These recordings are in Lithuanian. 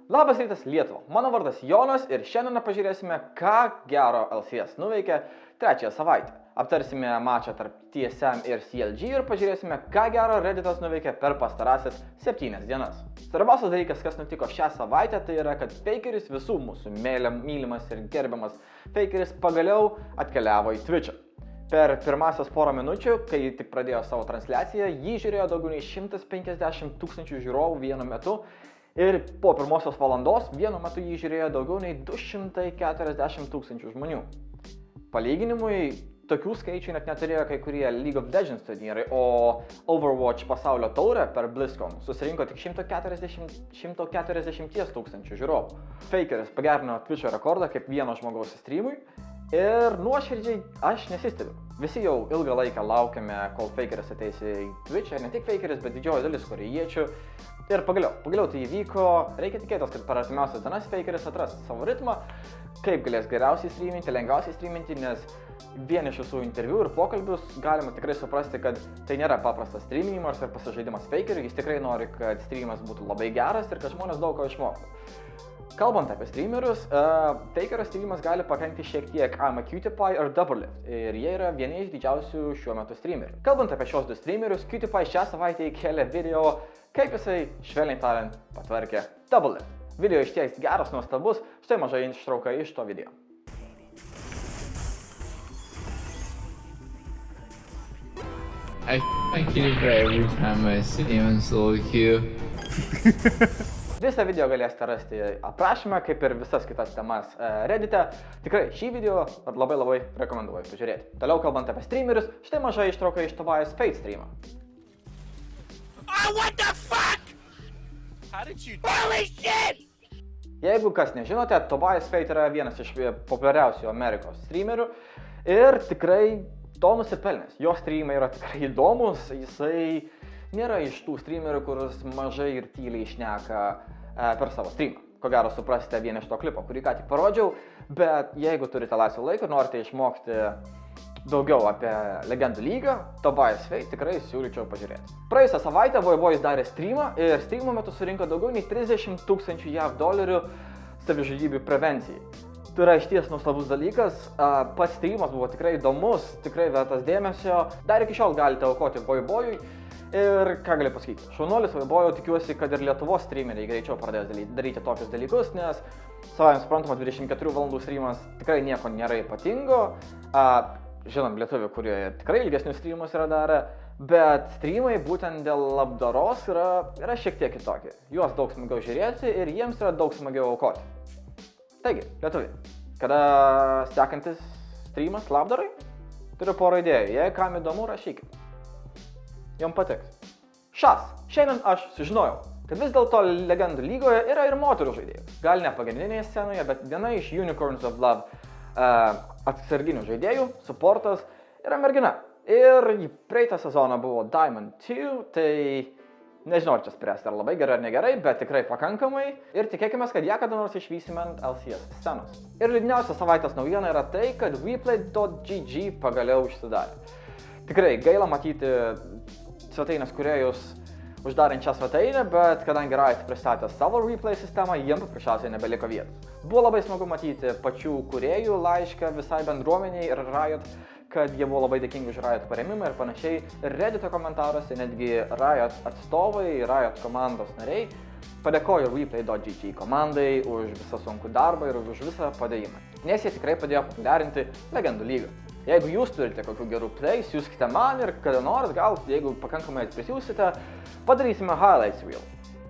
Labas rytas Lietuva, mano vardas Jonas ir šiandien pažiūrėsime, ką gero LCS nuveikė trečiąją savaitę. Aptarsime mačą tarp TSM ir CLG ir pažiūrėsime, ką gero Redditas nuveikė per pastarąsias 7 dienas. Svarbiausias dalykas, kas nutiko šią savaitę, tai yra, kad Fakeris, visų mūsų mylimas ir gerbiamas Fakeris, pagaliau atkeliavo į Twitch'ą. Per pirmasias porą minučių, kai tik pradėjo savo transliaciją, jį žiūrėjo daugiau nei 150 000 žiūrovų vienu metu. Ir po pirmosios valandos vienu metu jį žiūrėjo daugiau nei 240 000 žmonių. Palyginimui, tokių skaičių net neturėjo kai kurie League of Legends turnyrai, o Overwatch pasaulio taurę per BlizzCon susirinko tik 140 000 žiūrovų. Fakeris pagerino Twitch'o rekordą kaip vieno žmogaus streamui ir nuoširdžiai aš nesistebiu. Visi jau ilgą laiką laukiame, kol Fakeris ateis į Twitch'ą, ne tik Fakeris, bet didžioji dalis korėjiečių. Ir pagaliau tai įvyko, reikia tikėtis, kad per artimiausias dienas Fakeris atras savo ritmą, kaip galės geriausiai streaminti, lengviausiai streaminti, nes vien iš visų interviu ir pokalbius galima tikrai suprasti, kad tai nėra paprastas streaminimas ir pasižaidimas Fakeriui, jis tikrai nori, kad streamas būtų labai geras ir kad žmonės daug ko išmoktų. Kalbant apie streamerius, Fakerio streamas gali pakenkti šiek tiek QTPie ir Doublelift ir jie yra vieni iš didžiausių šiuo metu streamerių. Kalbant apie šios du streamerius, QTPie šią savaitę įkėlė video, kaip jisai, švelniai tariant, patvarkė Doublelift. Video išties geras, nuostabus, štai mažai ištrauka iš to video. I f***ing every time I see him in solo queue. Visą video galėsite rasti aprašymą, kaip ir visas kitas temas Reddit'e. Tikrai šį video labai rekomenduoju pažiūrėti. Toliau kalbant apie streamerius, štai mažai ištrauka iš Tobias Fate streamą. Oh, what the fuck? How did you... Holy shit! Jeigu kas nežinote, Tobias Fate yra vienas iš populiariausių Amerikos streamerių ir tikrai to nusipelnęs. Jo streamai yra tikrai įdomus, jisai nėra iš tų streamerių, kuris mažai ir tyliai šneka per savo streamą. Ko gero suprasite vien iš to klipo, kurį ką tik parodžiau, bet jeigu turite laisvo laiko ir norite išmokti daugiau apie Legendų lygą, Tobias Fate tikrai siūlyčiau pažiūrėti. Praėjusią savaitę Voivojus darė streamą ir streamo metu surinko daugiau nei 30 000 JAV dolerių savižudybių prevencijai. Tai yra išties nuostabus dalykas, pats streamas buvo tikrai įdomus, tikrai vertas dėmesio, dar iki šiol galite aukoti Voivojui. Ir ką galiu pasakyti, šaunuolis Voivojau, tikiuosi, kad ir Lietuvos streameriai greičiau pradės daryti tokius dalykus, nes savai suprantama 24 valandų streamas tikrai nieko nėra ypatingo. Žinom lietuvių, kurie tikrai ilgesnius streamus yra darę, bet streamai būtent dėl labdaros yra šiek tiek kitokie. Juos daug smagiau žiūrėti ir jiems yra daug smagiau aukoti. Taigi, lietuviai, kada sekantis streamas labdarai? Turiu porą idėjų, jei kam įdomu, rašykit. Jom patiks. Šiandien aš sužinojau, kad vis dėlto Legendų lygoje yra ir moterų žaidėjų. Gal ne pagrindinėje scenoje, bet viena iš Unicorns of Love atsarginių žaidėjų, supportas, yra mergina. Ir praeitą sezoną buvo Diamond 2, tai nežinau, ar čia spręsti, ar labai gerai ar negerai, bet tikrai pakankamai. Ir tikėkime, kad ją kada nors išvysime ant LCS scenos. Ir liūdniausia savaitės naujiena yra tai, kad Replay.gg pagaliau užsidarė. Tikrai gaila matyti svetainės kūrėjus uždarant šią svetainę, bet kadangi Riot pristatė savo replay sistemą, jiems paprasčiausiai nebeliko vietos. Buvo labai smagu matyti pačių kūrėjų laišką visai bendruomeniai ir Riot, kad jie buvo labai dėkingi už Riot paremimą ir panašiai. Ir Reddito komentaruose netgi Riot atstovai, Riot komandos nariai padėkojo Replay.gg komandai už visą sunkų darbą ir už visą padėjimą. Nes jie tikrai padėjo populiarinti Legendų lygą. Jeigu jūs turite kokių gerų play, siūskite man ir kada nors, gal, jeigu pakankamai prisiūsite, padarysime highlights reel.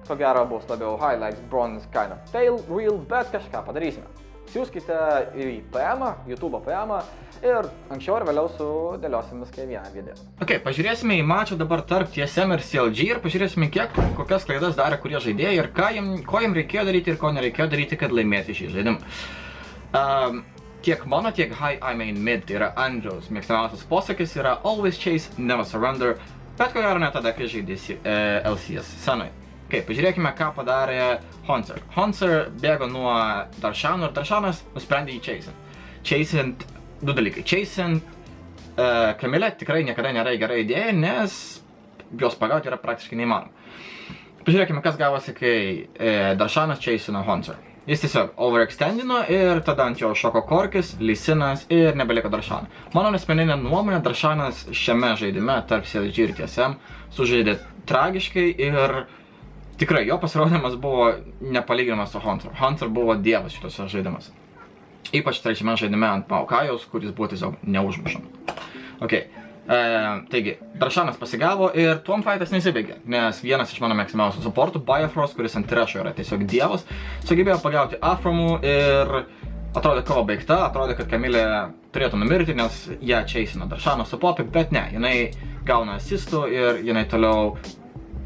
Ko gero bus labiau highlights bronze kind of fail reel, bet kažką padarysime. Siūskite į PM-ą, YouTube PM-ą ir anksčiau ar vėliau sudėliosim viską į vieną video. Ok, pažiūrėsime į mačą dabar tarp TSM ir CLG ir pažiūrėsime, kokias klaidas darė kurie žaidėjai ir ko jiem reikėjo daryti ir ko nereikėjo daryti, kad laimėti šį žaidimą. Tiek mano, tiek High I Main Mid, tai yra Andriaus mėgstamiausias posakis, yra Always Chase, Never Surrender, bet ko gero ne tada, kai žaidėsi LCS scenoje. Ok, pažiūrėkime, ką padarė Honser. Honser bėgo nuo Darshano ir Darshanas nusprendė jį chasint du dalykai. Chasint Kamilę tikrai niekada nėra gera idėja, nes jos pagauti yra praktiškai neįmanoma. Pažiūrėkime, kas gavosi, kai Darshanas chase'ino Hunter. Jis tiesiog overextendino ir tada ant jo šoko Korkis, Lee Sinas ir nebeliko Darshano. Mano asmeninė nuomonė, Darshanas šiame žaidime tarp CLG ir TSM sužaidė tragiškai ir tikrai jo pasirodymas buvo nepalyginamas su Hunter. Hunter buvo dievas šitose žaidimuose. Ypač trečiame žaidime ant Maokajaus, kuris buvo tiesiog neužmušama. Okay. Taigi, Darshanas pasigavo ir tuom fightas nesibaigė, nes vienas iš mano mėgstamiausių supportų, Bifrost, kuris ant trešo yra tiesiog dievas, sugebėjo pagauti Afromų ir atrodė kova baigta, atrodė, kad Kamilė turėtų numirti, nes ją chase'ino Darshanas su Poppy, bet ne, jinai gauna asistų ir jinai toliau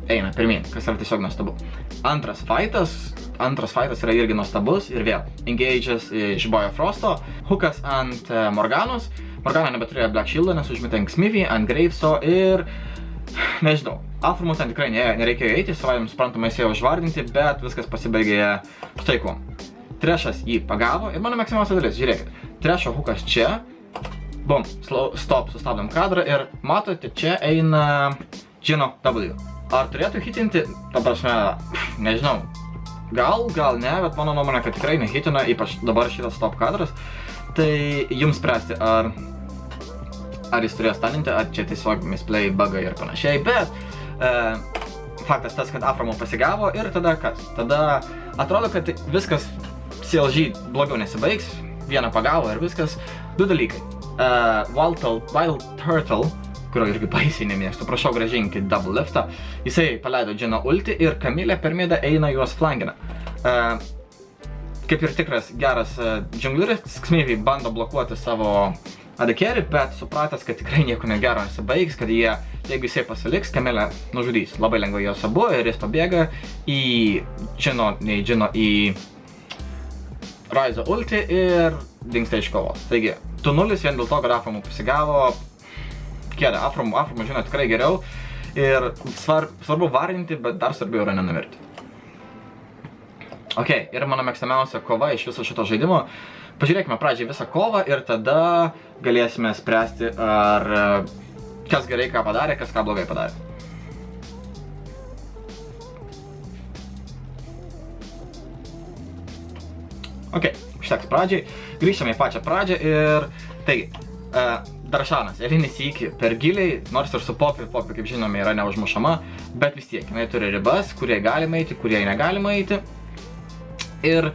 eina pirmin, kas yra tiesiog nuostabu. Antras fightas yra irgi nuostabus ir vėl engage'as iš Bifrosto, hookas ant Morganos. Morgana nebeturėjo Black Shield'ą, nes užmetė ant Xmivy, ant Graveso ir nežinau, Afromų ten tikrai nereikėjo eiti, savaime suprantama jis jau užvardinti, bet viskas pasibaigė štai kuo. Trešas jį pagavo ir mano mėgstamiausia dalis, žiūrėkit, Trešo hookas čia, bum, stop, sustabdom kadrą ir matote, čia eina Jino W. Ar turėtų hitinti, ta prasme, nežinau, gal ne, bet mano nuomonė, kad tikrai nehitina, ypač dabar šitas stop kadras, tai jums spręsti, ar jis turėjo staninti, ar čia tiesiog misplay, bugai ir panašiai, bet faktas tas, kad Afromų pasigavo ir tada kas? Tada atrodo, kad viskas CLG blogiau nesibaigs, vieną pagavo ir viskas. Du dalykai. Wild Turtle, kurio irgi baisiai nemėgstu, prašau gražinkit double liftą, jisai paleido Jino ulti ir Kamilė per midą eina juos flangina. Kaip ir tikras geras džungleris, Xmivy bando blokuoti savo AD carry, bet supratęs, kad tikrai nieko negero nesibaigs, kad jeigu jisai pasiliks, Kamilė nužudys. Labai lengvai jos abu ir jis pabėga į Jino į Ryzo ulti ir dingsta iš kovos. Taigi, 2-0 vien dėl to, kad Afromų pasigavo. Kėda, Afromų žino tikrai geriau ir svarbu varinti, bet dar svarbiau yra nenumirti. Ok, ir mano mėgstamiausia kova iš viso šito žaidimo. Pažiūrėkime pradžiai visą kovą ir tada galėsime spręsti, ar kas gerai ką padarė, kas ką blogai padarė. Ok, užteks pradžiai. Grįžtame į pačią pradžią ir taigi, Darshanas, eilinį sykį per giliai, nors ir su Poppy, kaip žinome, yra neužmušama, bet vis tiek, jinai turi ribas, kurie galima eiti, kurie negalima eiti. Ir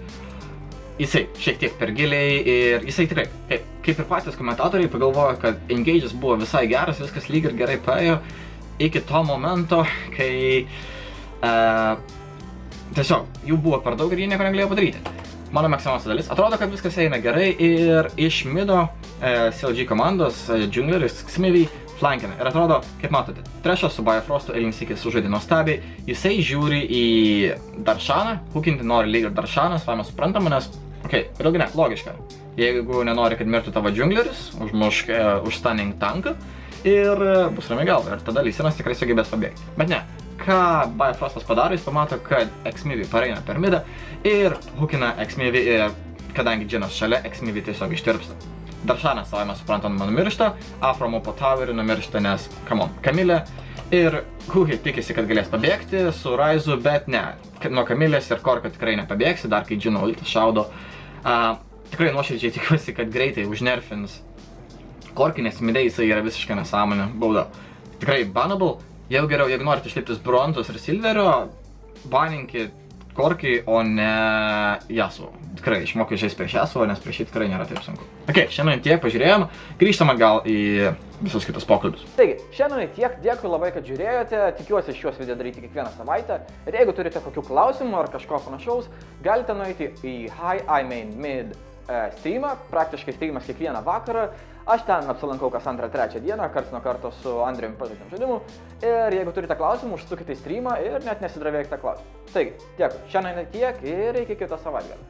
jisai šiek tiek per giliai ir jisai tikrai, kaip ir patys komentatoriai, pagalvojo, kad engage'as buvo visai geras, viskas lyg ir gerai paėjo iki to momento, kai tiesiog jų buvo per daug ir jie nieko negalėjo padaryti. Mano mėgstamiausia dalis, atrodo, kad viskas eina gerai ir iš mido CLG komandos džungleris Xmivy flankina. Ir atrodo, kaip matote, Trešas su Bifrostu eilinį sykį sužaidė nuostabiai, jisai žiūri į Darshaną, hookinti nori lyg ir Darshanas, savame suprantama, nes, vėlgi ne, logiška. Jeigu nenori, kad mirtų tavo džungleris, užmušk stunning tanką ir bus ramiai galva, ir tada Lee Sinas tikrai sugebės pabėgti. Bet ne, ką Bifrostas padaro, jis pamato, kad Xmivy pareina per midą ir hookina Xmivy ir kadangi Jinas šalia, Xmivy tiesiog ištirpsta. Darshanas savame suprantama numiršta, Afromų po towerį numiršta, nes, Kamilė ir Huhi tikisi, kad galės pabėgti su Ryzu, bet ne, nuo Kamilės ir Korko tikrai nepabėgsi, dar kai Jino ultis šaudo. Tikrai nuoširdžiai tikiuosi, kad greitai užnerfins Korkį, nes midai jisai yra visiškai nesąmonė, bauda. Tikrai banable, jeigu geriau, jeigu norite išliptis bronzos ir silverio, baninkit Korkį, o ne Yasuo. Tikrai išmokau žaisti prieš Yasuo, nes prieš jį tikrai nėra taip sunku. Ok, šiandien tiek pažiūrėjom, grįžtame gal į visus kitus pokalbius. Taigi, šiandien tiek, dėkui labai, kad žiūrėjote, tikiuosi šiuos video daryti kiekvieną savaitę. Ir jeigu turite kokių klausimų ar kažko panašaus, galite nueiti į Hi, I Main Mid streamą, praktiškai streamas kiekvieną vakarą. Aš ten apsilankau kas 2-3 dieną, karts nuo karto su Andriumi pažaidžiam žaidimu. Ir jeigu turite klausimų, užsukite į streamą ir net nesidravėkite klausimų. Taigi, dėkui, šiandien tiek ir iki kito savaitgalio.